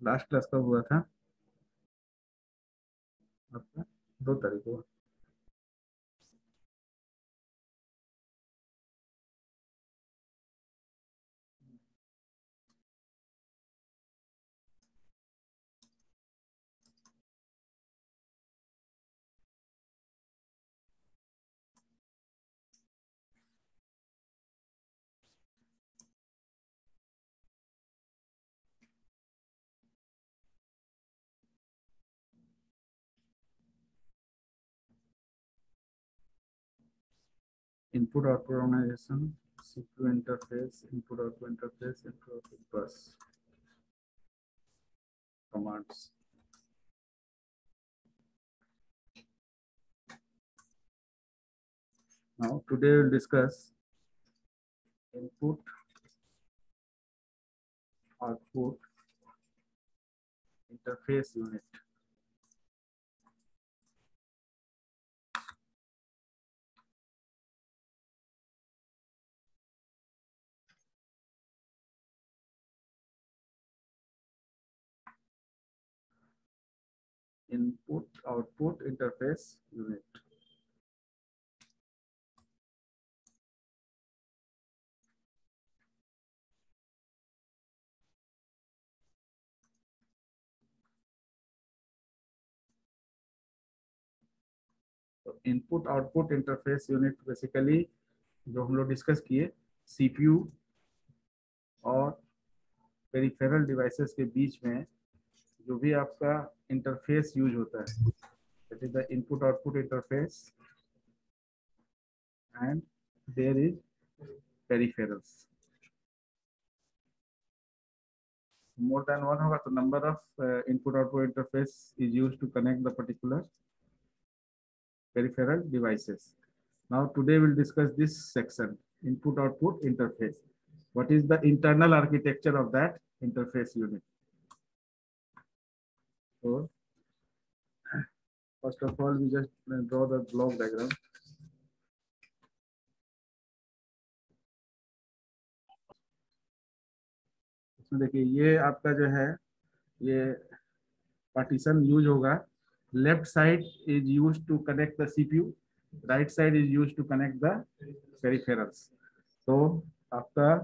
Last class कब हुआ था आपका? 2 तारीख को। Input output organisation, CPU interface, input output interface, input output bus commands. Now today we'll discuss input output interface unit. Input output interface unit. तो input output interface unit basically जो हम लोग डिस्कस किए, सीपीयू और peripheral devices के बीच में जो भी आपका इंटरफेस यूज होता है, that is the input output interface and there is peripherals. More than one होगा तो number of input output interface is used to connect the particular peripheral devices. Now today we'll discuss this section, input output interface. What is the internal architecture of that interface unit? So first of all we just draw the block diagram. इसमें देखिए ये आपका जो है ये partition use होगा। Left side is use to connect the CPU, right side is use to connect the peripherals. तो आपका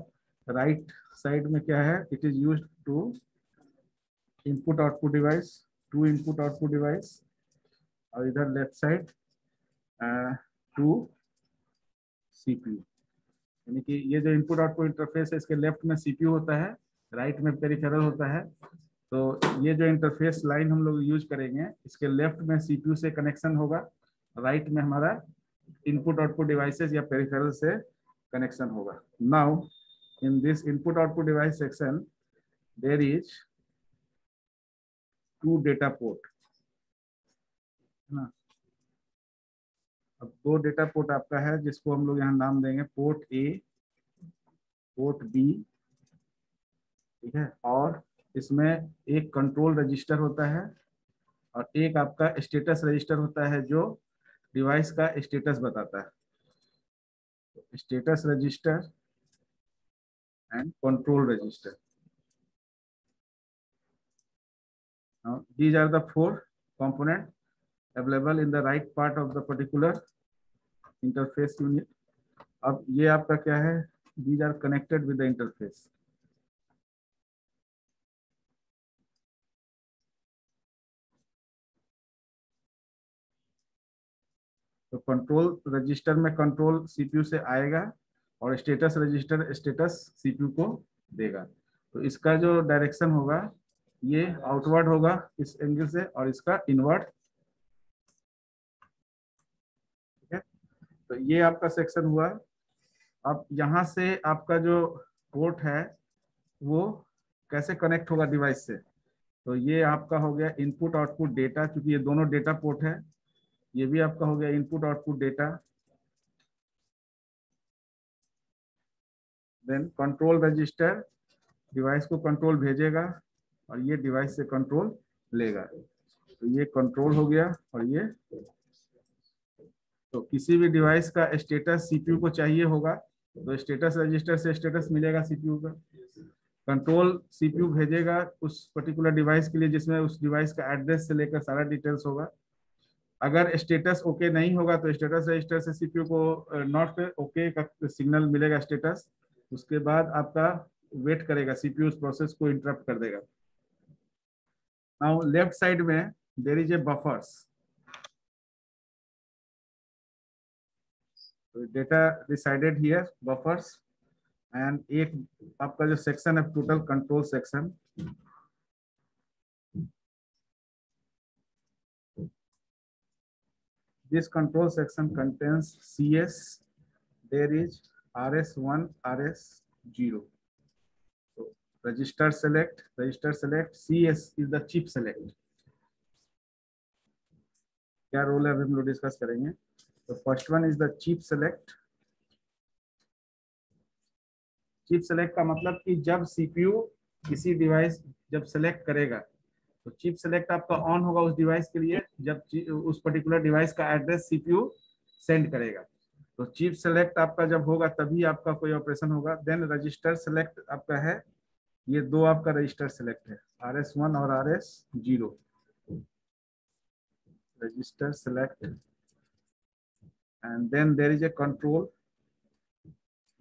राइट साइड में क्या है, it is use to input output device, to input output device, और इधर left side to CPU. यानी कि ये जो इनपुट आउटपुट इंटरफेस है इसके लेफ्ट में सीपीयू होता है, राइट में पेरिफेरल होता है। तो ये जो इंटरफेस लाइन हम लोग यूज करेंगे इसके लेफ्ट में सीपीयू से कनेक्शन होगा, राइट में हमारा इनपुट आउटपुट डिवाइसेस या पेरिफेरल से कनेक्शन होगा। Now in this input output device section there is 2 data port, है ना। अब 2 डेटा पोर्ट आपका है जिसको हम लोग यहाँ नाम देंगे पोर्ट ए, पोर्ट बी, ठीक है। और इसमें एक कंट्रोल रजिस्टर होता है और एक आपका स्टेटस रजिस्टर होता है जो डिवाइस का स्टेटस बताता है। Status register and control register, these are the 4 components available in the right part of the particular interface unit. अब ये आपका क्या है, these are connected with the interface. तो कंट्रोल रजिस्टर में कंट्रोल सीपीयू से आएगा और स्टेटस रजिस्टर स्टेटस सीपीयू को देगा। तो इसका जो डायरेक्शन होगा ये आउटवर्ड होगा इस एंगल से और इसका इनवर्ड, ठीक है। तो ये आपका सेक्शन हुआ। अब यहाँ से आपका जो पोर्ट है वो कैसे कनेक्ट होगा डिवाइस से, तो ये आपका हो गया इनपुट आउटपुट डेटा, क्योंकि ये दोनों डेटा पोर्ट है। ये भी आपका हो गया input output data. Then control register device को कंट्रोल भेजेगा और ये डिवाइस से कंट्रोल लेगा। तो ये कंट्रोल हो गया और ये, तो किसी भी डिवाइस का स्टेटस सीपीयू को चाहिए होगा तो स्टेटस रजिस्टर से स्टेटस मिलेगा सीपीयू का। कंट्रोल सीपीयू भेजेगा उस पर्टिकुलर डिवाइस के लिए जिसमें उस डिवाइस का एड्रेस से लेकर सारा डिटेल्स होगा। अगर स्टेटस ओके नहीं होगा तो स्टेटस रजिस्टर से सीपीयू को नॉट ओके का सिग्नल मिलेगा स्टेटस। उसके बाद आपका वेट करेगा, सीपीयू उस प्रोसेस को इंटरप्ट कर देगा। नाउ लेफ्ट साइड में there is a buffers, data resided here buffers, and एक आपका जो सेक्शन है total control section. This control section contains CS. There is RS1, RS0. So register select, CS is the chip select. क्या role है अभी हम लोग discuss करेंगे। तो first one is the chip select. Chip select का मतलब कि जब सीपीयू किसी डिवाइस जब सेलेक्ट करेगा तो चिप सेलेक्ट आपका ऑन होगा उस डिवाइस के लिए जब उस पर्टिकुलर डिवाइस का एड्रेस सीपीयू सेंड करेगा। तो चिप सेलेक्ट आपका जब होगा तभी आपका कोई ऑपरेशन होगा। देन रजिस्टर सेलेक्ट आपका है, ये दो आपका रजिस्टर सेलेक्ट है, RS1 और RS0। Register select and then there is a control.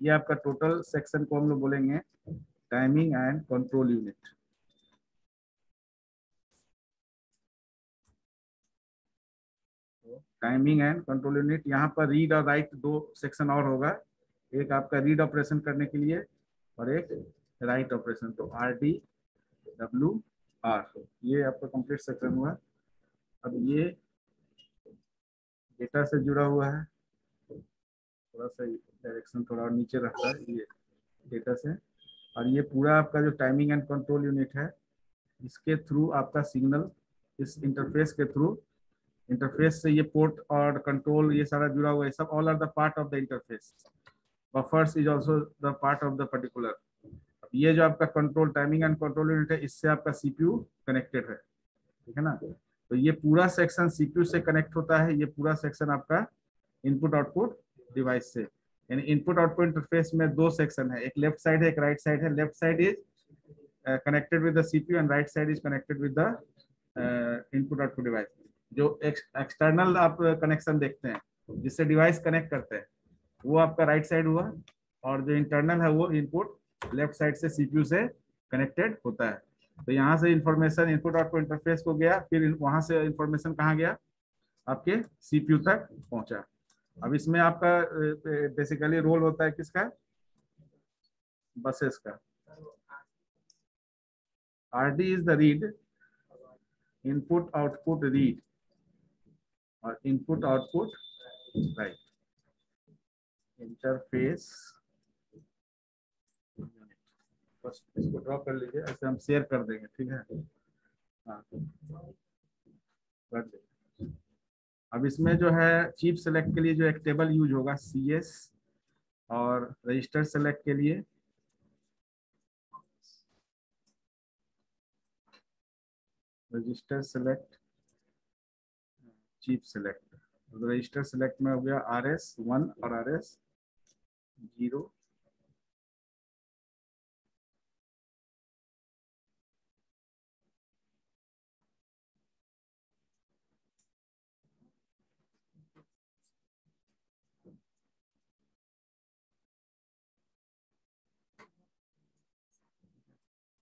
ये आपका टोटल सेक्शन को हम लोग बोलेंगे timing and control unit. Timing and control unit, यहाँ पर रीड और राइट दो सेक्शन और होगा, एक आपका रीड ऑपरेशन करने के लिए और एक राइट ऑपरेशन। तो RDWR ये आपका कंप्लीट सेक्शन हुआ। अब ये डेटा से जुड़ा हुआ है, थोड़ा सा डायरेक्शन थोड़ा और नीचे रहता है ये डेटा से। और ये पूरा आपका जो टाइमिंग एंड कंट्रोल यूनिट है इसके थ्रू आपका सिग्नल इस इंटरफेस के थ्रू, इंटरफेस से ये पोर्ट और कंट्रोल ये सारा जुड़ा हुआ है, सब all are the part of the interface. Buffers is also the part of the particular. ये जो आपका control timing and control unit है इससे आपका सीपीयू कनेक्टेड है, ठीक है ना। तो ये पूरा सेक्शन सीपीयू से कनेक्ट होता है, ये पूरा सेक्शन आपका इनपुट आउटपुट डिवाइस से। यानी इनपुट आउटपुट इंटरफेस में दो सेक्शन है, एक लेफ्ट साइड है एक राइट साइड है। Left side is connected with the CPU and right side is connected with the input output device. जो एक्सटर्नल आप कनेक्शन देखते हैं जिससे डिवाइस कनेक्ट करते हैं वो आपका राइट साइड हुआ, और जो इंटरनल है वो इनपुट लेफ्ट साइड से सीपीयू से कनेक्टेड होता है। तो यहाँ से इंफॉर्मेशन इनपुट आउटपुट इंटरफेस को गया, फिर वहां से इंफॉर्मेशन कहाँ गया, आपके सीपीयू तक पहुंचा। अब इसमें आपका बेसिकली रोल होता है किसका, बसेस का। RD is the read, input output read और input output write, interface unit. बस इसको ड्रॉ कर लीजिए, ऐसे हम शेयर कर देंगे, ठीक है। हाँ कर देंगे। अब इसमें जो है चिप सेलेक्ट के लिए जो एक टेबल यूज होगा CS, और रजिस्टर सेलेक्ट के लिए register select, chip select. Register select में हो गया RS1 और RS0।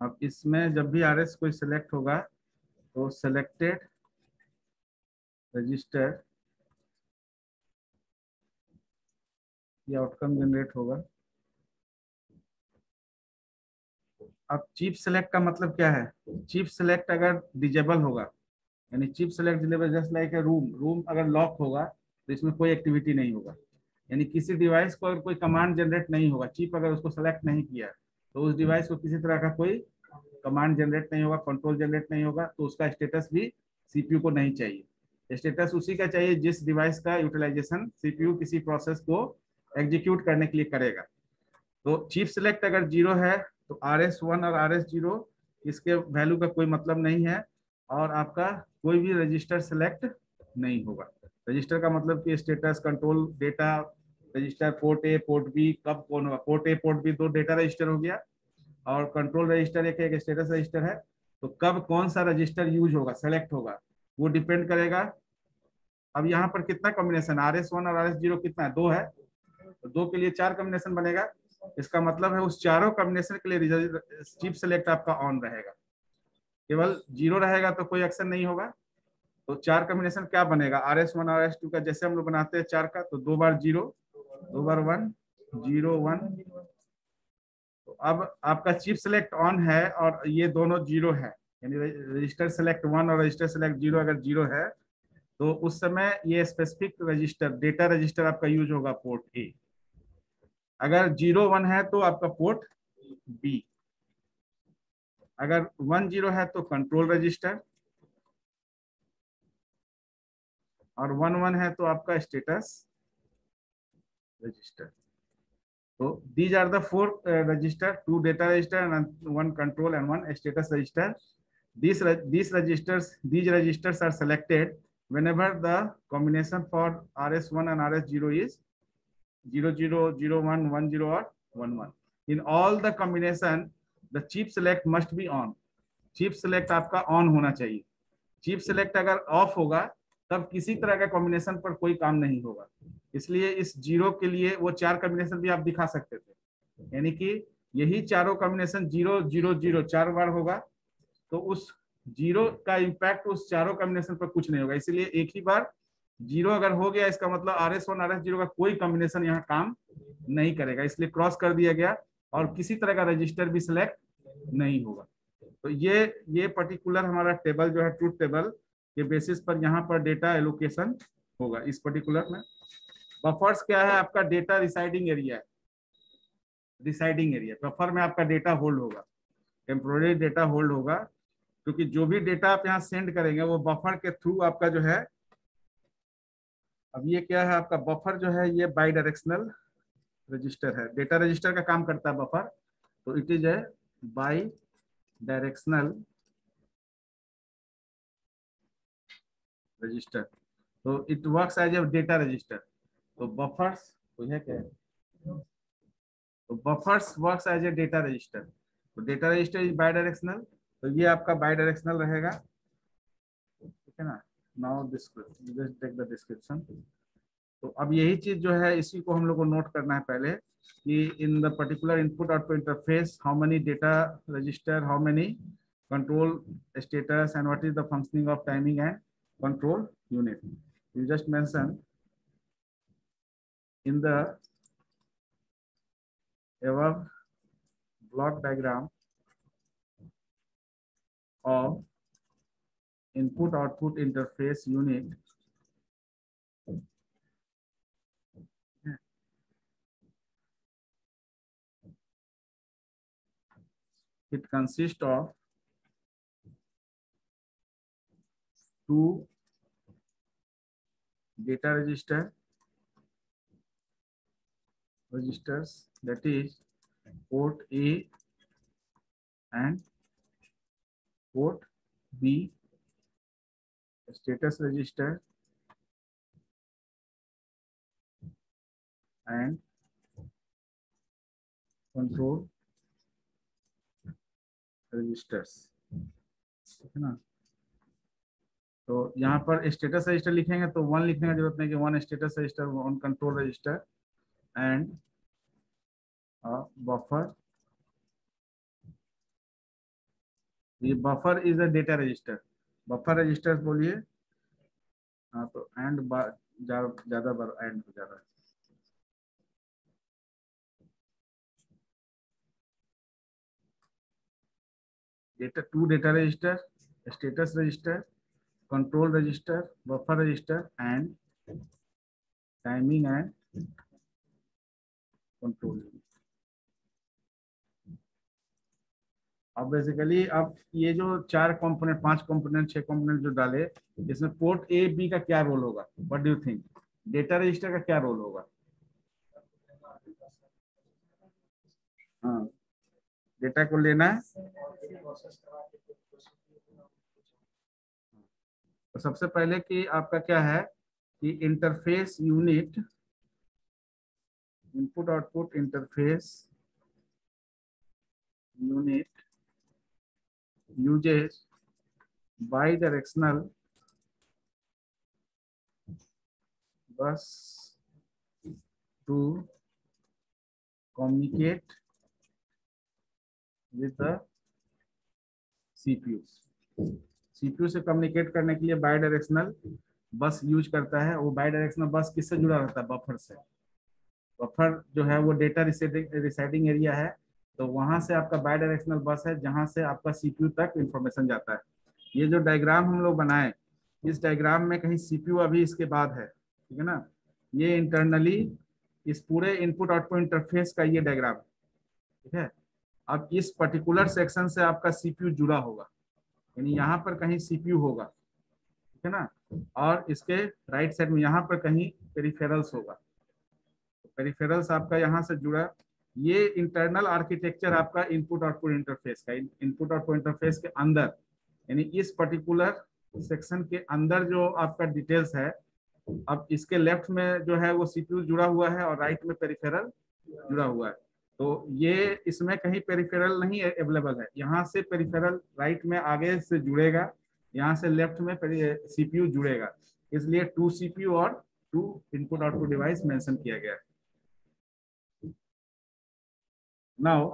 अब इसमें जब भी RS कोई सिलेक्ट होगा तो सेलेक्टेड रजिस्टर ये आउटकम जनरेट होगा। अब चिप सेलेक्ट का मतलब क्या है, चिप सेलेक्ट अगर डिजेबल होगा, यानी chip select disable just like a room अगर लॉक होगा तो इसमें कोई एक्टिविटी नहीं होगा, यानी किसी डिवाइस को अगर कोई कमांड जनरेट नहीं होगा, चिप अगर उसको सेलेक्ट नहीं किया तो उस डिवाइस को किसी तरह का कोई कमांड जनरेट नहीं होगा, कंट्रोल जनरेट नहीं होगा, तो उसका स्टेटस भी सीपीयू को नहीं चाहिए। स्टेटस उसी का चाहिए जिस डिवाइस का यूटिलाइजेशन सीपीयू किसी प्रोसेस को एग्जीक्यूट करने के लिए करेगा। तो चिप सेलेक्ट अगर 0 है तो RS1 और RS0 इसके वैल्यू का कोई मतलब नहीं है, और आपका कोई भी रजिस्टर सेलेक्ट नहीं होगा। रजिस्टर का मतलब कि status control data register, port A port B कब कौन होगा, पोर्ट A पोर्ट B दो डेटा रजिस्टर हो गया, और कंट्रोल रजिस्टर एक स्टेटस रजिस्टर है। तो कब कौन सा रजिस्टर यूज होगा, सेलेक्ट होगा, वो डिपेंड करेगा। अब यहाँ पर कितना कॉम्बिनेशन, RS1 और RS0 कितना है, 2 है, तो 2 के लिए 4 कॉम्बिनेशन बनेगा। इसका मतलब है उस चारों कॉम्बिनेशन के लिए चिप सेलेक्ट आपका ऑन रहेगा। केवल 0 रहेगा तो कोई एक्शन नहीं होगा। तो 4 कॉम्बिनेशन क्या बनेगा, RS1 और RS2 का जैसे हम लोग बनाते हैं 4 का, तो 2 बार 0, 2 बार 1, 0 1। तो अब आपका चिप सेलेक्ट ऑन है और ये दोनों 0 है, यानी रजिस्टर सेलेक्ट 1 और रजिस्टर सेलेक्ट 0 अगर 0 है, तो उस समय ये स्पेसिफिक रजिस्टर, डेटा रजिस्टर आपका यूज होगा पोर्ट ए। अगर 0 1 है तो आपका पोर्ट बी। अगर 1 0 है तो कंट्रोल रजिस्टर, और 1 1 है तो आपका स्टेटस रजिस्टर। तो these are the 4 register, 2 data register and 1 control and 1 status register. These registers are selected whenever the combination for RS1 and RS0 is 0 0 0 1 1 0 or 1 1. In all the combination, the chip select must be on. Chip select आपका on होना चाहिए। Chip select अगर of होगा तब किसी तरह का combination पर कोई काम नहीं होगा। इसलिए इस 0 के लिए वो 4 कॉम्बिनेशन भी आप दिखा सकते थे, यानी कि यही चारों कॉम्बिनेशन 0 0 0 4 बार होगा, तो उस 0 का इम्पैक्ट उस चारों कॉम्बिनेशन पर कुछ नहीं होगा। इसलिए एक ही बार 0 अगर हो गया, इसका मतलब RS1 RS0 का कोई कॉम्बिनेशन यहाँ काम नहीं करेगा, इसलिए क्रॉस कर दिया गया और किसी तरह का रजिस्टर भी सिलेक्ट नहीं होगा। तो ये पर्टिकुलर हमारा टेबल जो है, ट्रूथ टेबल के बेसिस पर यहाँ पर डेटा एलोकेशन होगा। इस पर्टिकुलर में बफर्स क्या है, आपका डेटा रिसाइडिंग एरिया है। रिसाइडिंग एरिया, बफर में आपका डेटा होल्ड होगा, टेम्पोररी डेटा होल्ड होगा, क्योंकि जो भी डेटा आप यहाँ सेंड करेंगे वो बफर के थ्रू आपका जो है, अब ये क्या है आपका बफर जो है, ये बाई डायरेक्शनल रजिस्टर है। डेटा रजिस्टर का काम करता है बफर, तो it is a bidirectional register. तो it works as a data register. तो बफर्स कोई है क्या, तो buffers works as a data register. तो data register is bidirectional, तो ये आपका बाई डायरेक्शनल रहेगा, ठीक है ना। Now just take the description. तो अब यही चीज जो है, इसी को हम लोग को नोट करना है पहले, कि in the particular input output interface how many data register, how many control status, and what is the functioning of timing and control unit. You just mention in the above block diagram of input output interface unit, it consists of 2 data registers, that is port A and port B, status register and control registers, ठीक है ना। तो यहाँ पर status register लिखेंगे तो 1 लिखने की जरूरत नहीं, कि 1 status register, 1 control register and buffer. ये buffer is a data register, buffer register बोलिए। हाँ, तो एंड ज्यादा बार एंड हो जा रहा है। Data 2 data register, status register, control register, buffer register and timing and control. अब बेसिकली अब ये जो 4 कंपोनेंट, 5 कंपोनेंट, 6 कंपोनेंट जो डाले, इसमें पोर्ट ए बी का क्या रोल होगा, what do you think, data register का क्या रोल होगा। हाँ, डेटा को लेना है। तो सबसे पहले कि आपका क्या है, कि interface unit, input output interface unit uses bidirectional bus to communicate with the CPU. CPU से कम्युनिकेट करने के लिए बाई डायरेक्शनल बस यूज करता है। वो बाई डायरेक्शनल बस किससे जुड़ा रहता है? बफर से। बफर जो है वो डेटा रिसाइडिंग एरिया है, तो वहां से आपका बाई डायरेक्शनल बस है जहां से आपका सीपीयू तक इंफॉर्मेशन जाता है। ये जो डायग्राम हम लोग बनाए, इस डायग्राम में कहीं सीपीयू अभी इसके बाद है, ठीक है ना। ये इंटरनली इस पूरे इनपुट आउटपुट इंटरफेस का ये डायग्राम है, ठीक है। अब इस पर्टिकुलर सेक्शन से आपका सीपीयू जुड़ा होगा, यानी यहाँ पर कहीं सीपीयू होगा, ठीक है ना। और इसके राइट साइड में यहाँ पर कहीं पेरिफेरल्स होगा। पेरिफेरल्स आपका यहाँ से जुड़ा। ये इंटरनल आर्किटेक्चर आपका इनपुट आउटपुट इंटरफेस का, इनपुट आउटपुट इंटरफेस के अंदर, यानी इस पर्टिकुलर सेक्शन के अंदर जो आपका डिटेल्स है। अब इसके लेफ्ट में जो है वो सीपीयू जुड़ा हुआ है और राइट में पेरिफेरल जुड़ा हुआ है। तो ये इसमें कहीं पेरिफेरल नहीं अवेलेबल है, यहाँ से पेरिफेरल राइट में आगे से जुड़ेगा, यहाँ से लेफ्ट में सीपीयू जुड़ेगा। इसलिए 2 सीपीयू और 2 इनपुट आउटपुट डिवाइस मेंशन किया गया है। नाउ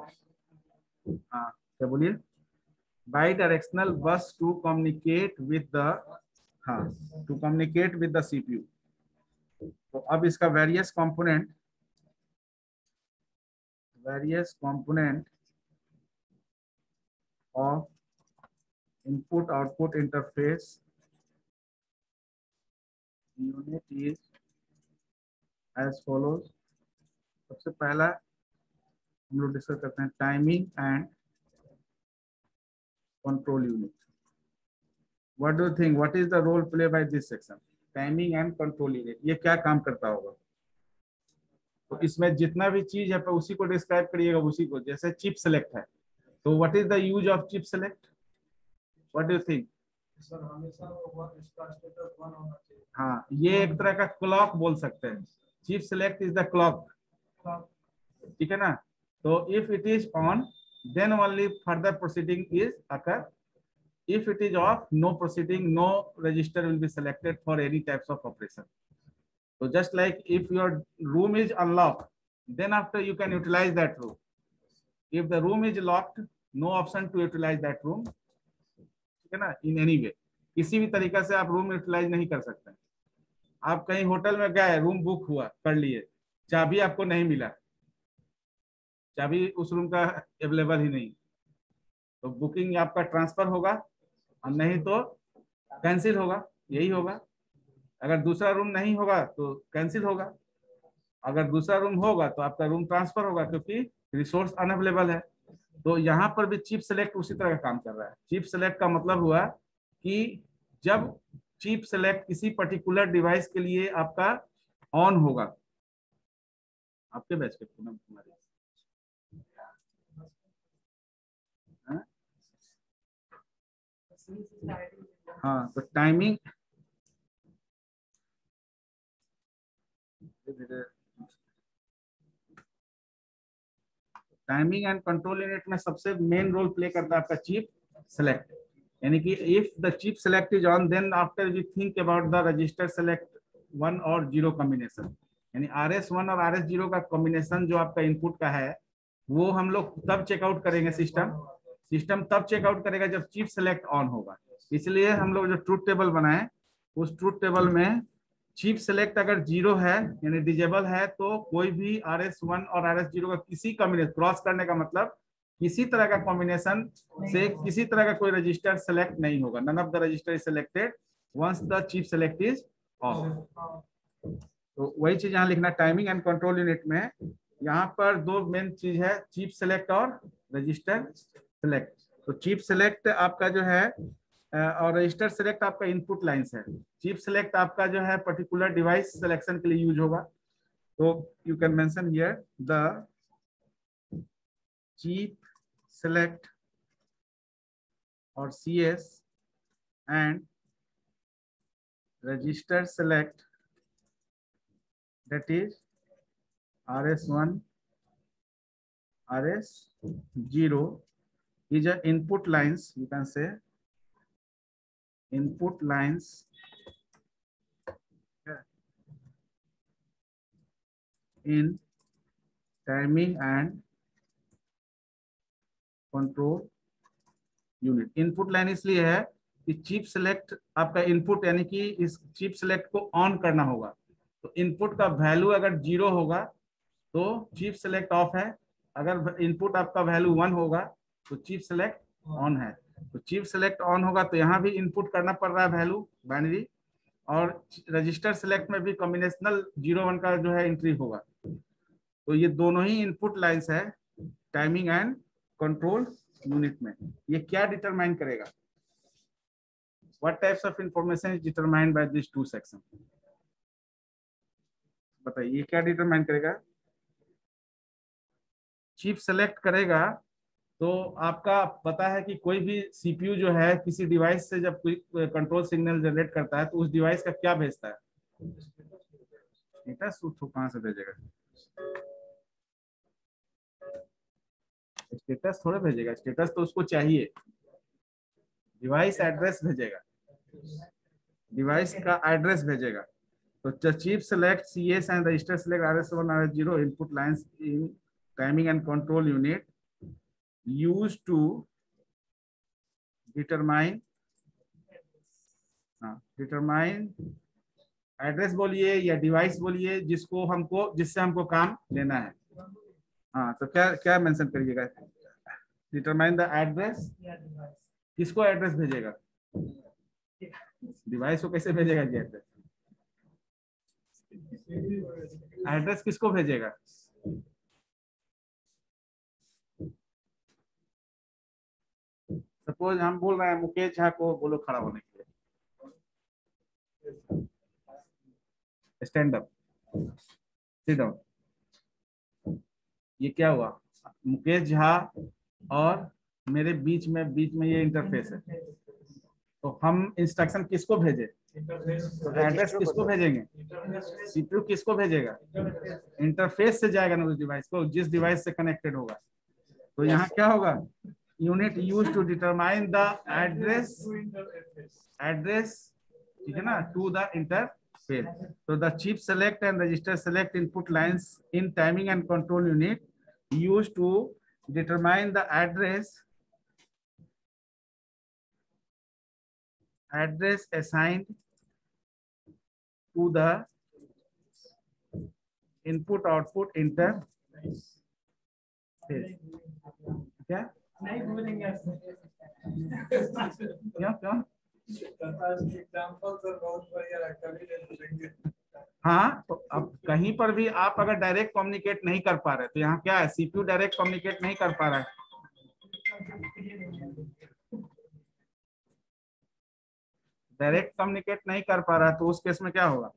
क्या बोलिए? Bidirectional bus to communicate with the, हाँ, to communicate with the CPU. तो अब इसका various component of input output interface unit is as follows. सबसे पहला हम लोग डिस्कस करते हैं timing and control unit. What do you think, what is the role play by this section? Timing and control unit ये क्या काम करता होगा? तो इसमें जितना भी चीज है पर उसी को डिस्क्राइब करिएगा, उसी को। जैसे चिप सेलेक्ट है, तो what is the use of chip select? What do you think? Sir हमेशा इसका स्टेटस 1 होना चाहिए। हाँ, ये एक तरह का क्लॉक बोल सकते हैं। Chip select is the clock, ठीक है ना। तो if it is on then only further proceeding is occur. If it is off, no proceeding, no register will be selected for any types of operation. So just like if your room is unlocked, then after you can utilize that room. If the room is locked, no option to utilize that room, ठीक है ना। In any way, किसी भी तरीका से आप room utilise नहीं कर सकते। आप कहीं होटल में गए, रूम बुक हुआ, कर लिए, चाबी आपको नहीं मिला, चाबी उस रूम का अवेलेबल ही नहीं, तो बुकिंग आपका ट्रांसफर होगा और नहीं तो कैंसिल होगा, यही होगा। अगर दूसरा रूम नहीं होगा तो कैंसिल होगा, अगर दूसरा रूम होगा तो आपका रूम ट्रांसफर होगा, क्योंकि रिसोर्स अनअवेलेबल है। तो यहाँ पर भी चिप सेलेक्ट उसी तरह का काम कर रहा है। चिप सेलेक्ट का मतलब हुआ कि जब चिप सेलेक्ट किसी पर्टिकुलर डिवाइस के लिए आपका ऑन होगा, आपके बैच के पूनम कुमारी, हाँ, तो टाइमिंग एंड कंट्रोल यूनिट में सबसे मेन रोल प्ले करता है आपका चिप सेलेक्ट। यानी कि if the chip select is on, then after we think about the register select 1 और 0 कॉम्बिनेशन। यानी RS1 और RS0 का कॉम्बिनेशन जो आपका इनपुट का है, वो हम लोग तब चेकआउट करेंगे। सिस्टम तब चेकआउट करेगा जब चिप सेलेक्ट ऑन होगा। इसलिए हम लोग जो ट्रूथ टेबल बनाए, उस ट्रूथ टेबल में चिप सेलेक्ट अगर 0 है यानी डिजेबल है, तो कोई भी RS1 और RS0 का किसी कॉम्बिनेशन क्रॉस करने का मतलब किसी तरह का कॉम्बिनेशन से किसी तरह का कोई रजिस्टर सेलेक्ट नहीं होगा। None of the register is selected once the chip select is off. तो वही चीज यहाँ लिखना, टाइमिंग एंड कंट्रोल यूनिट में। यहाँ पर 2 मेन चीज है, चिप सेलेक्ट और रजिस्टर सेलेक्ट। तो चिप सेलेक्ट आपका जो है और रजिस्टर सेलेक्ट आपका इनपुट लाइंस है। चिप सेलेक्ट आपका जो है पर्टिकुलर डिवाइस सिलेक्शन के लिए यूज होगा। तो you can mention here the chip select और CS and register select, that is RS1, RS0 is a input lines, you can say input lines in timing and control unit. Input line इसलिए है कि chip select आपका input, यानी कि इस chip select को on करना होगा। तो इनपुट का वैल्यू अगर 0 होगा तो चिप सेलेक्ट ऑफ है, अगर इनपुट आपका वैल्यू 1 होगा तो चिप सेलेक्ट ऑन है। तो चिप सेलेक्ट ऑन होगा तो यहाँ भी इनपुट करना पड़ रहा है वैल्यू बाइनरी, और रजिस्टर सेलेक्ट में भी कॉम्बिनेशनल 0-1 का जो है एंट्री होगा। तो ये दोनों ही इनपुट लाइंस है टाइमिंग एंड कंट्रोल यूनिट में। ये क्या डिटरमाइन करेगा? What types of information is determined by this two section? बताइए ये क्या डिटरमाइन करेगा? चिप सेलेक्ट करेगा तो आपका पता है कि कोई भी सीपीयू जो है किसी डिवाइस से जब कोई कंट्रोल सिग्नल जनरेट करता है तो उस डिवाइस का क्या भेजता है? स्टेटस कहाँ से भेजेगा? स्टेटस थोड़ा भेजेगा, स्टेटस तो उसको चाहिए, डिवाइस एड्रेस भेजेगा, डिवाइस का एड्रेस भेजेगा। तो chip select CS and register select RS1 RS0 input lines in timing and control unit used to determine address बोलिए या डिवाइस बोलिए जिससे हमको काम लेना है। हाँ, तो क्या क्या मेंशन करिएगा? Determine the address. किसको एड्रेस भेजेगा? डिवाइस को कैसे भेजेगा जी एड्रेस? एड्रेस किसको भेजेगा? सपोज हम बोल रहे हैं मुकेश झा को बोलो खड़ा होने के लिए, स्टैंड अप, सिट डाउन। ये क्या हुआ? मुकेश झा और मेरे बीच में ये इंटरफेस है, तो हम इंस्ट्रक्शन किसको भेजे? तो एड्रेस किसको भेजेंगे? सीपीयू किसको भेजेगा? इंटरफेस से जाएगा ना उस डिवाइस को, जिस डिवाइस से कनेक्टेड होगा। तो यहाँ क्या होगा? Unit use to determine the address, ठीक है ना, टू द इंटरफेस। तो the chip select and register select input lines in timing and control unit use to determine the address assigned to the input output interface। क्या नहीं बोलेंगे क्या example sir बहुत बढ़िया लगता है। हाँ, तो अब कहीं पर भी आप अगर डायरेक्ट कम्युनिकेट नहीं कर पा रहे तो यहाँ क्या है? सीपीयू डायरेक्ट कम्युनिकेट नहीं कर पा रहा है, डायरेक्ट कम्युनिकेट नहीं कर पा रहा है, तो उस केस में क्या होगा?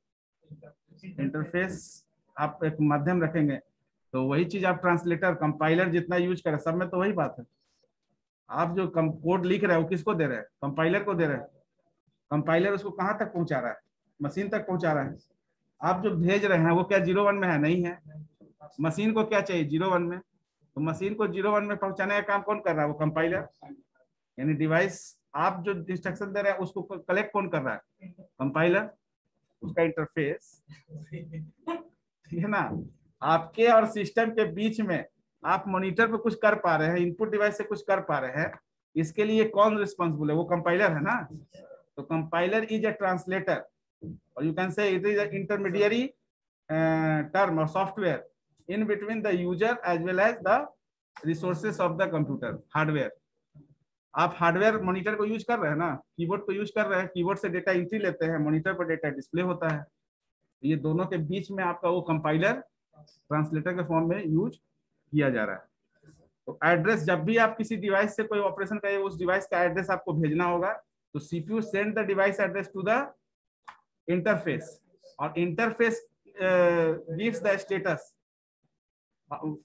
इंटरफेस आप एक माध्यम रखेंगे। तो वही चीज आप ट्रांसलेटर कंपाइलर जितना यूज करें, सब में तो वही बात है। आप जो कोड लिख रहे हैं वो किसको दे रहे हैं? कंपाइलर को दे रहे हैं। कंपाइलर उसको कहाँ तक पहुंचा रहा है? मशीन तक पहुंचा रहा है। आप जो भेज रहे हैं वो क्या 0-1 में है? नहीं है। मशीन को क्या चाहिए? 0-1 में। तो मशीन को 0-1 में पहुंचाने का काम कौन कर रहा है? वो कंपाइलर, यानी डिवाइस आप जो इंस्ट्रक्शन दे रहे हैं उसको कलेक्ट कौन कर रहा है? कंपाइलर, उसका इंटरफेस, ठीक है ना। आपके और सिस्टम के बीच में आप मॉनिटर पे कुछ कर पा रहे हैं, इनपुट डिवाइस से कुछ कर पा रहे हैं, इसके लिए कौन रिस्पॉन्सिबल है? वो कंपाइलर है ना। तो कंपाइलर इज अ ट्रांसलेटर, और you can say it is a intermediary term or software in between the user as well as the resources of the computer hardware। आप हार्डवेयर मॉनिटर को use कर रहे हैं ना, कीबोर्ड को use कर रहे हैं, कीबोर्ड से डेटा एंट्री लेते हैं, मॉनिटर पर डेटा डिस्प्ले होता है। ये दोनों के बीच में आपका वो कंपाइलर ट्रांसलेटर के फॉर्म में यूज किया जा रहा है। तो एड्रेस, जब भी आप किसी डिवाइस से कोई ऑपरेशन करें, उस डिवाइस का एड्रेस आपको भेजना होगा। तो CPU send the device address to the interface, और interface gives the status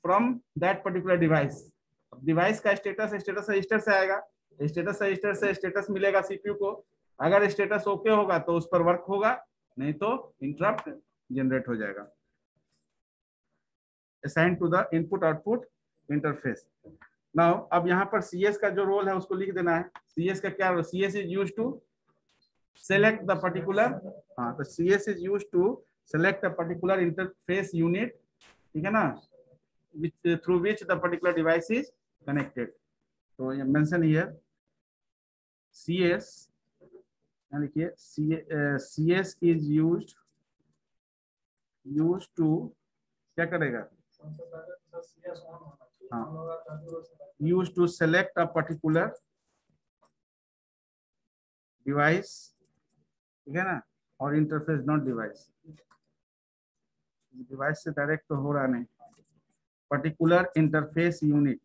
from that particular device। Device का स्टेटस रजिस्टर से आएगा, स्टेटस रजिस्टर से स्टेटस मिलेगा सीपीयू को। अगर स्टेटस ओके होगा तो उस पर वर्क होगा, नहीं तो इंटरप्ट जनरेट हो जाएगा। Assign to the input output interface. Now अब यहाँ पर CS का जो रोल है उसको लिख देना है। CS का क्या role? CS is use to select the particular, हाँ तो CS is use to select the particular interface unit, ठीक है ना, through which the particular device is connected. तो ये मेंशन हियर CS, यानी कि CS इज यूज टू क्या करेगा? सबसे पहले तो CS ऑन होना चाहिए, हाँ, ऑन होगा तभी वो select use to select a particular device, ठीक है ना, और इंटरफेस नॉट डिवाइस, डिवाइस से डायरेक्ट तो हो रहा नहीं, पर्टिकुलर इंटरफेस यूनिट,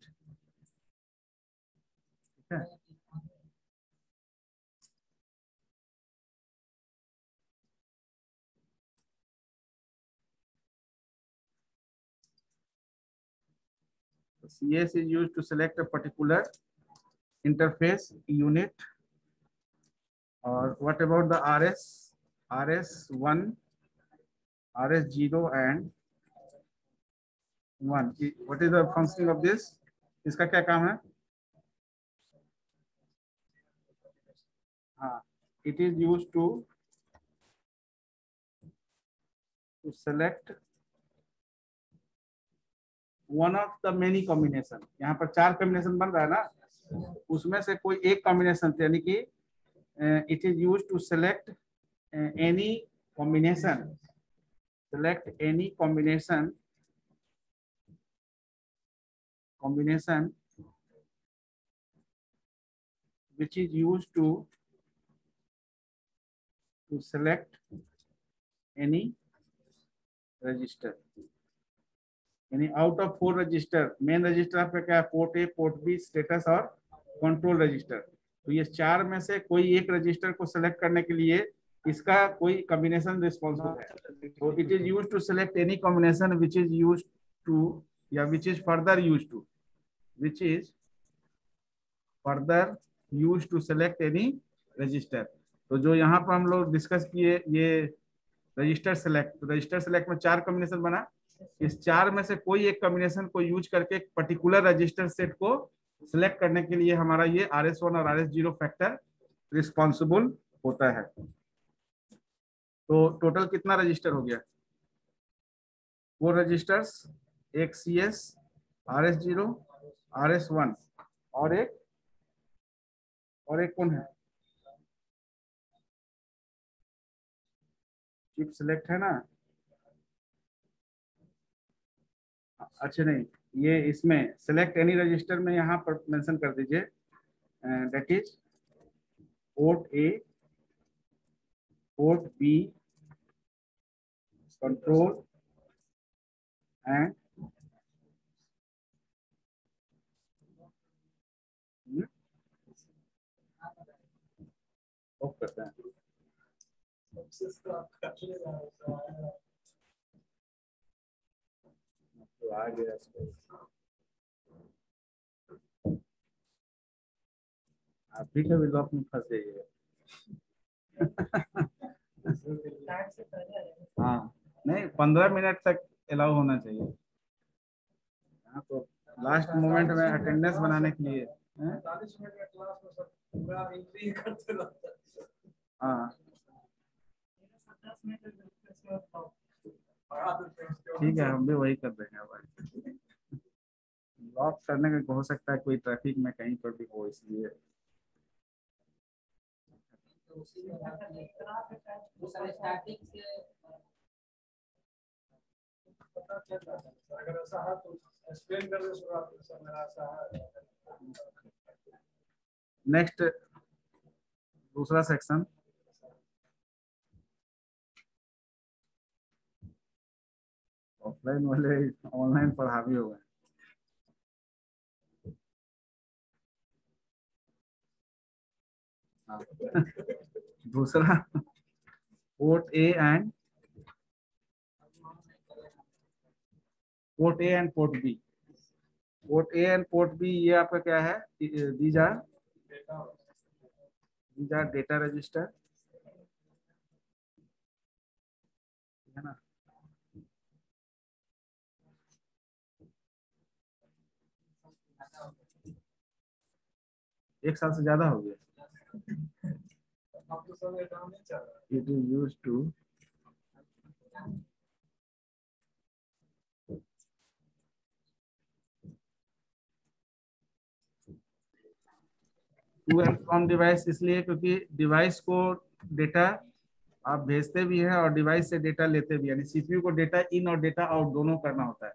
ठीक है। CS is used to select a particular interface unit. Or what about the RS1, RS0 and 1? What is the functioning of this? इसका क्या काम है? हाँ, it is used to select one of the many combination. यहाँ पर 4 combination बन रहा है ना, उसमें से कोई एक कॉम्बिनेशन, यानी कि it is used to select any combination, select any combination which is used to select any register, यानी out of 4 register, main register आपका क्या है? Port A, port B, status और कंट्रोल रजिस्टर। तो ये 4 में से कोई एक रजिस्टर को सेलेक्ट करने के लिए इसका कोई कॉम्बिनेशन रिस्पॉन्सिबल है। तो it is use to select any combination which is use to, या which is further use to, which is further use to select any register. तो जो यहाँ पर हम लोग डिस्कस किए ये रजिस्टर सेलेक्ट, तो रजिस्टर सेलेक्ट में 4 कॉम्बिनेशन बना, इस 4 में से कोई एक कॉम्बिनेशन को यूज करके एक पर्टिकुलर रजिस्टर सेट को सिलेक्ट करने के लिए हमारा ये RS1 और RS0 फैक्टर रिस्पॉन्सिबल होता है। तो टोटल कितना रजिस्टर हो गया? 4 रजिस्टर्स, एक CS, RS0, RS1 और एक कौन है? चिप सिलेक्ट है ना? अच्छा नहीं, ये इसमें सेलेक्ट एनी रजिस्टर में यहाँ पर मेंशन कर दीजिए, that is port A, port B, control and off करते हैं। system आपका चलेगा, तो आ गया इसको, आप भी कभी लॉक में फंस जाइएगा। हाँ नहीं, 15 मिनट तक अलाउ होना चाहिए। हाँ तो लास्ट मोमेंट में अटेंडेंस बनाने के लिए 40 मिनट में क्लास में सब पूरा एंट्री करते रहते हैं। हाँ 10 मिनट इसमें बढ़ा देते हैं इसके बाद। ठीक है, हम भी वही कर देंगे भाई। लॉक करने का हो सकता है कोई ट्रैफिक में कहीं पर भी हो, इसलिए पता चल जाता है। अगर ऐसा है तो एक्सप्लेन कर दो शुरुआत में, सर मेरा ऐसा है। नेक्स्ट दूसरा सेक्शन, ऑफलाइन वाले ऑनलाइन पढ़ा भी हो गए। हाँ। दूसरा port A and port B, port A and port B, ये आपका क्या है? दीज आर डेटा रजिस्टर, है ना। 1 साल से ज्यादा हो गया। अब तो सब ये काम नहीं चल रहा it is use to to and from device, इसलिए क्योंकि डिवाइस को डेटा आप भेजते भी हैं और डिवाइस से डेटा लेते भी, यानी सीपीयू को डेटा इन और डेटा आउट दोनों करना होता है।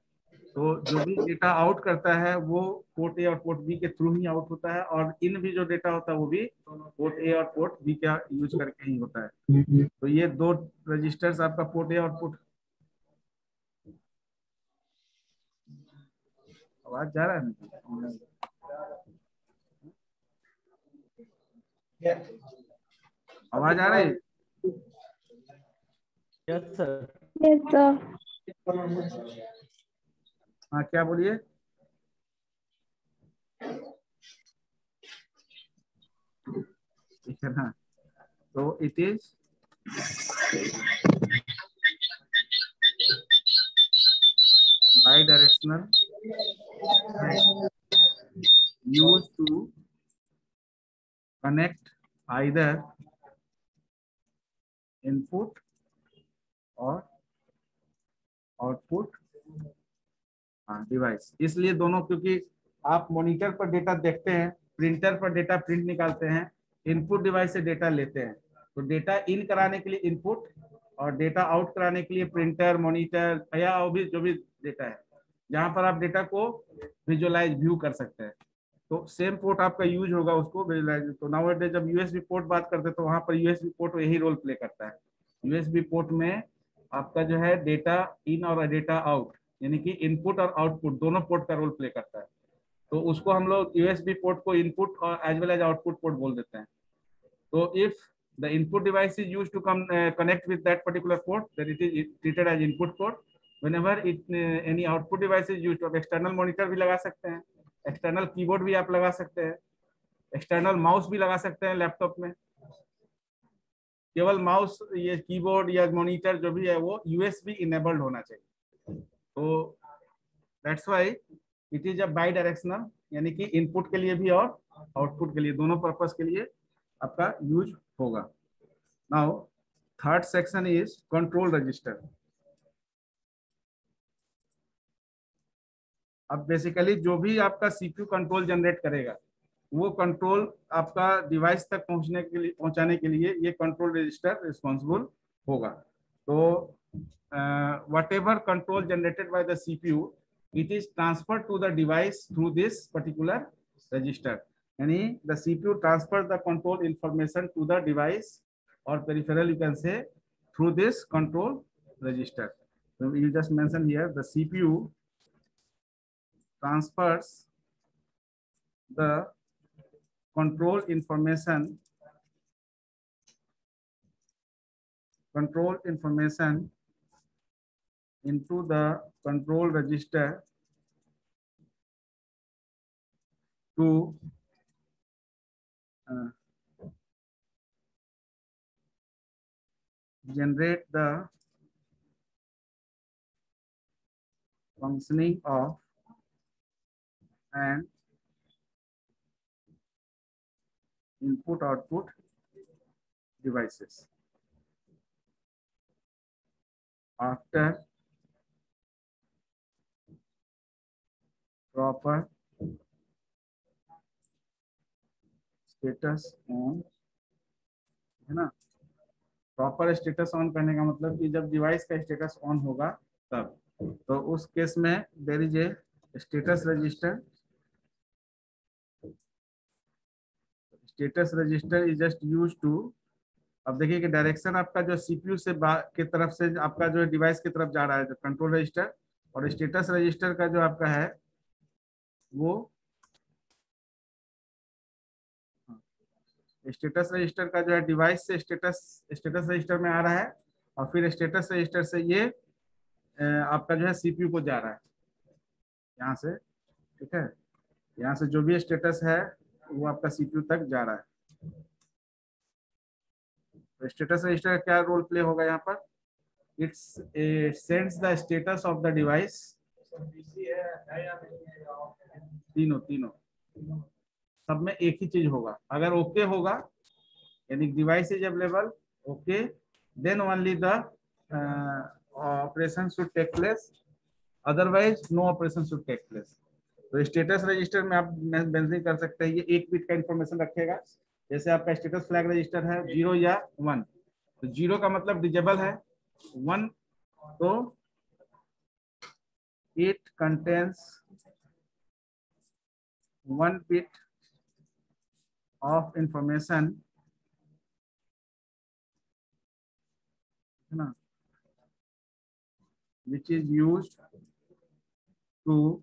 तो जो भी डेटा आउट करता है वो पोर्ट ए और पोर्ट बी के थ्रू ही आउट होता है, और इन भी जो डेटा होता है वो भी पोर्ट ए और पोर्ट बी का यूज करके ही होता है। तो ये दो रजिस्टर्स आपका पोर्ट ए और पोर्ट, आवाज जा रहा है? आवाज आ रही है? Yes sir. Yes sir. हाँ क्या बोलिए? ठीक है ना, तो it is bidirectional used to connect either input or output device. इसलिए दोनों, क्योंकि आप मॉनिटर पर डेटा देखते हैं, प्रिंटर पर डेटा प्रिंट निकालते हैं, इनपुट डिवाइस से डेटा लेते हैं। तो डेटा इन कराने के लिए इनपुट और डेटा आउट कराने के लिए प्रिंटर, मॉनिटर या जो भी डेटा है, जहां पर आप डेटा को विजुअलाइज व्यू कर सकते हैं, तो सेम पोर्ट आपका यूज होगा उसको विजुअलाइज। तो नाउअडेज जब यूएसबी पोर्ट बात करते हैं तो वहां पर यूएसबी पोर्ट यही रोल प्ले करता है। यूएसबी पोर्ट में आपका जो है डेटा इन और डेटा आउट, यानी कि इनपुट और आउटपुट दोनों पोर्ट का रोल प्ले करता है। तो उसको हम लोग यूएसबी पोर्ट को इनपुट और as well as output port बोल देते हैं। तो if the input device is used to connect with that particular port, then it is treated as input port. Whenever it any output device is used, आप external monitor भी लगा सकते हैं, external keyboard भी आप लगा सकते हैं, एक्सटर्नल माउस भी लगा सकते हैं लैपटॉप में। केवल माउस, ये कीबोर्ड या मॉनिटर जो भी है वो यूएसबी इनेबल्ड होना चाहिए। तो that's why it is a by directional, यानी कि इनपुट के लिए भी और आउटपुट के लिए, दोनों पर्पस के लिए आपका यूज होगा। Now third section is control register. अब बेसिकली जो भी आपका सीपीयू कंट्रोल जनरेट करेगा, वो कंट्रोल आपका डिवाइस तक पहुंचाने के लिए ये कंट्रोल रजिस्टर रिस्पॉन्सिबल होगा। तो whatever control generated by the CPU, it is transferred to the device through this particular register. यानी the CPU transfers the control information to the device or peripheral, you can say, through this control register. So you just mention here the CPU transfers the control information into the control register to generate the functioning of and input output devices. After proper status on, है ना। Proper status on करने का मतलब कि जब device का status on होगा तब, तो उस केस में there is a status register. Status register is just use to, अब देखिए कि डायरेक्शन आपका जो सीपीयू से की तरफ से आपका जो डिवाइस की तरफ जा रहा है, जो कंट्रोल रजिस्टर, और स्टेटस रजिस्टर का जो आपका है वो स्टेटस रजिस्टर का जो है डिवाइस से स्टेटस रजिस्टर में आ रहा है, और फिर स्टेटस रजिस्टर से ये आपका जो है सीपीयू को जा रहा है यहाँ से, ठीक है। यहाँ से जो भी स्टेटस है वो आपका सीपीयू तक जा रहा है। तो स्टेटस रजिस्टर का क्या रोल प्ले होगा यहाँ पर? It sends the status of the device, तीनों सब में एक ही चीज होगा। अगर ओके होगा यानी device is available, okay, then only the operation should take place, otherwise no operation should take place. तो स्टेटस रजिस्टर में आप मेंशन कर सकते हैं, ये 1 बिट का इंफॉर्मेशन रखेगा। जैसे आपका स्टेटस फ्लैग रजिस्टर है 0 या 1, तो 0 का मतलब डिजेबल है, 1 तो it contains 1 bit of information, है ना, which is used to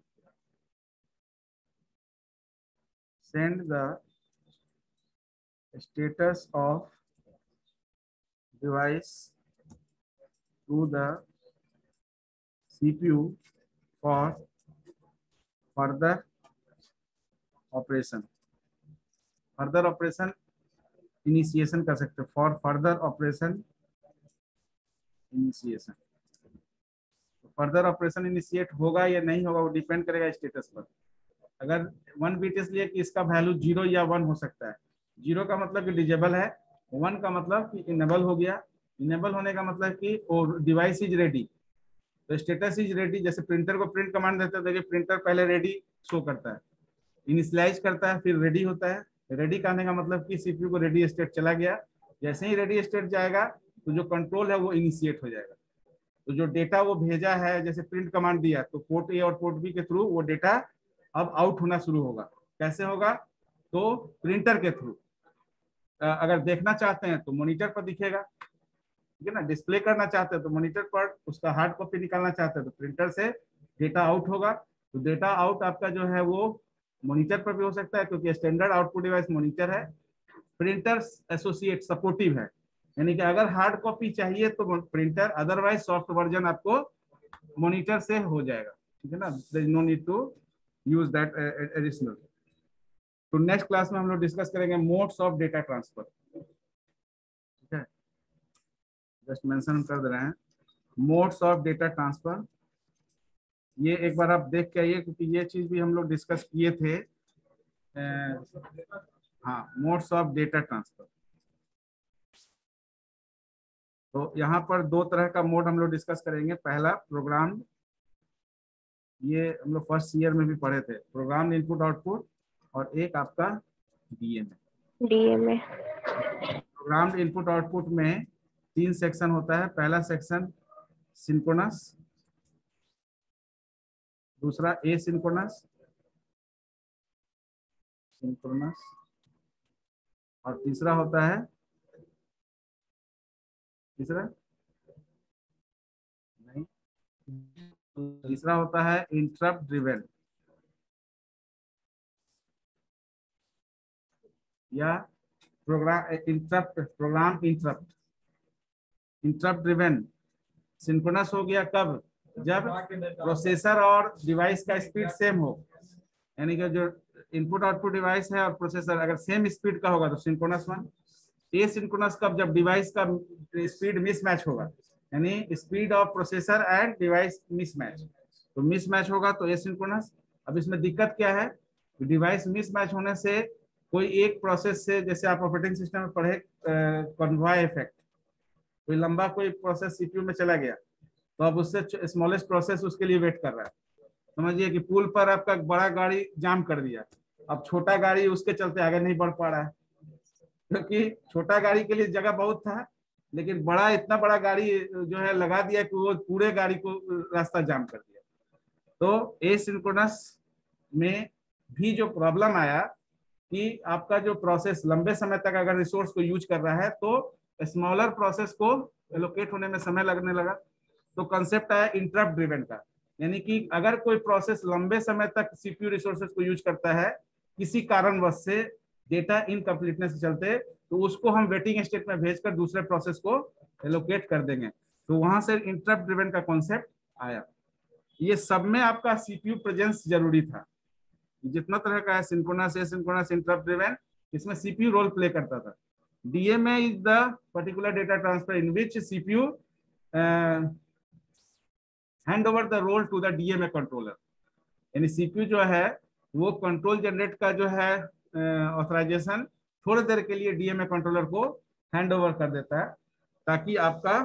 send the status of device to the CPU for further operation। Further operation initiation कर सकते हो, for further operation initiation. Further operation initiate होगा या नहीं होगा वो डिपेंड करेगा स्टेटस पर। अगर 1 बिट इसलिए कि इसका वैल्यू 0 या 1 हो सकता है। 0 का मतलब कि डिजेबल है, 1 का मतलब कि इनेबल हो गया। इनेबल होने का मतलब कि डिवाइस इज रेडी, तो स्टेटस इज रेडी। जैसे प्रिंटर को प्रिंट कमांड देते हैं, देखिए प्रिंटर पहले रेडी शो करता है, इनिशियलाइज करता है, फिर रेडी होता है। रेडी करने का मतलब कि सीपीयू को रेडी स्टेट चला गया। जैसे ही रेडी स्टेट जाएगा तो जो कंट्रोल है वो इनिशिएट हो जाएगा। तो जो डेटा वो भेजा है, जैसे प्रिंट कमांड दिया, तो पोर्ट ए और पोर्ट बी के थ्रू वो डेटा अब आउट होना शुरू होगा। कैसे होगा? तो प्रिंटर के थ्रू। अगर देखना चाहते हैं तो मॉनिटर पर दिखेगा, ठीक है ना। डिस्प्ले करना चाहते हैं तो मॉनिटर पर, उसका हार्ड कॉपी निकालना चाहते हैं तो प्रिंटर से डेटा आउट होगा। तो डेटा आउट आपका जो है वो मॉनिटर पर भी हो सकता है, क्योंकि स्टैंडर्ड आउटपुट डिवाइस मॉनिटर है। प्रिंटर एसोसिएट सपोर्टिव है, यानी कि अगर हार्ड कॉपी चाहिए तो प्रिंटर, अदरवाइज सॉफ्ट वर्जन आपको मॉनिटर से हो जाएगा, ठीक है ना। There is no need to use that additional. तो नेक्स्ट क्लास में हम लोग डिस्कस करेंगे मोड्स ऑफ डेटा ट्रांसफर, ठीक है। जस्ट मेंशन कर दे रहे हैं मोड्स ऑफ डेटा ट्रांसफर। ये एक बार आप देख के आइए, क्योंकि ये चीज भी हम लोग डिस्कस किए थे। हाँ, मोड्स ऑफ डेटा ट्रांसफर। तो यहाँ पर 2 तरह का मोड हम लोग डिस्कस करेंगे। पहला प्रोग्राम, ये हम लोग फर्स्ट ईयर में भी पढ़े थे, प्रोग्राम इनपुट आउटपुट, और एक आपका डीएमए। प्रोग्राम इनपुट आउटपुट में 3 सेक्शन होता है। पहला सेक्शन सिंक्रोनस, दूसरा एसिंक्रोनस, सिंक्रोनस, और तीसरा होता है, तीसरा होता है इंटरप्ट ड्रिवेन या प्रोग्राम इंटरप्ट ड्रिवेन। सिंक्रोनस हो गया कब? जब प्रोसेसर और डिवाइस का स्पीड सेम हो, यानी कि जो इनपुट आउटपुट डिवाइस है और प्रोसेसर अगर सेम स्पीड का होगा तो सिंक्रोनस 1। एसिंक्रोनस कब? जब डिवाइस का स्पीड मिसमैच होगा, यानी speed of processor and device mismatch, तो मिसमैच होगा तो एसिंक्रोनस। अब इसमें दिक्कत क्या है? डिवाइस मिसमैच होने से कोई एक प्रोसेस से, जैसे आप ऑपरेटिंग सिस्टम में पढ़े कन्वॉय इफेक्ट, कोई लंबा कोई प्रोसेस सीपीयू में चला गया तो अब उससे स्मॉलेस्ट प्रोसेस उसके लिए वेट कर रहा है। समझिए कि पुल पर आपका बड़ा गाड़ी जाम कर दिया, अब छोटा गाड़ी उसके चलते आगे नहीं बढ़ पा रहा है, क्योंकि छोटा गाड़ी के लिए जगह बहुत था, लेकिन बड़ा, इतना बड़ा गाड़ी जो है लगा दिया कि वो पूरे गाड़ी को रास्ता जाम कर दिया। तो एसिंक्रोनस में भी जो प्रॉब्लम आया कि आपका जो प्रोसेस लंबे समय तक अगर रिसोर्स को यूज कर रहा है तो स्मॉलर प्रोसेस को एलोकेट होने में समय लगने लगा। तो कंसेप्ट आया इंटरप्ट ड्रिवेन का, यानी कि अगर कोई प्रोसेस लंबे समय तक सीपीयू रिसोर्सेज को यूज करता है किसी कारणवश से, डेटा इनकम्प्लीटनेस से चलते, तो उसको हम वेटिंग स्टेट में भेजकर दूसरे प्रोसेस को एलोकेट कर देंगे। तो वहां से इंटरप्ट ड्रिवेन का कॉन्सेप्ट आया। ये सब में आपका सीपीयू प्रेजेंस जरूरी था। जितना तरह का है सिंक्रोनस, एसिंक्रोनस, इंटरप्ट ड्रिवेन, इसमें सीपीयू रोल प्ले करता था। DMA is the particular data transfer in which CPU hand over the role to the DMA controller, यानी सीपीयू जो है वो कंट्रोल जनरेट का जो है ऑथराइजेशन थोड़ी देर के लिए डीएमए कंट्रोलर को हैंड ओवर कर देता है ताकि आपका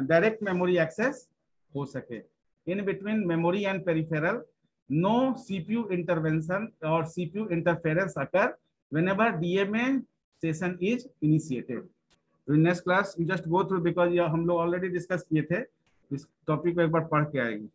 डायरेक्ट मेमोरी एक्सेस हो सके। In between memory and peripheral no CPU intervention और CPU interference occur whenever DMA session is initiated. तो next class you just go through, because हम लोग ऑलरेडी डिस्कस किए थे, इस टॉपिक को एक बार पढ़ के आएंगे।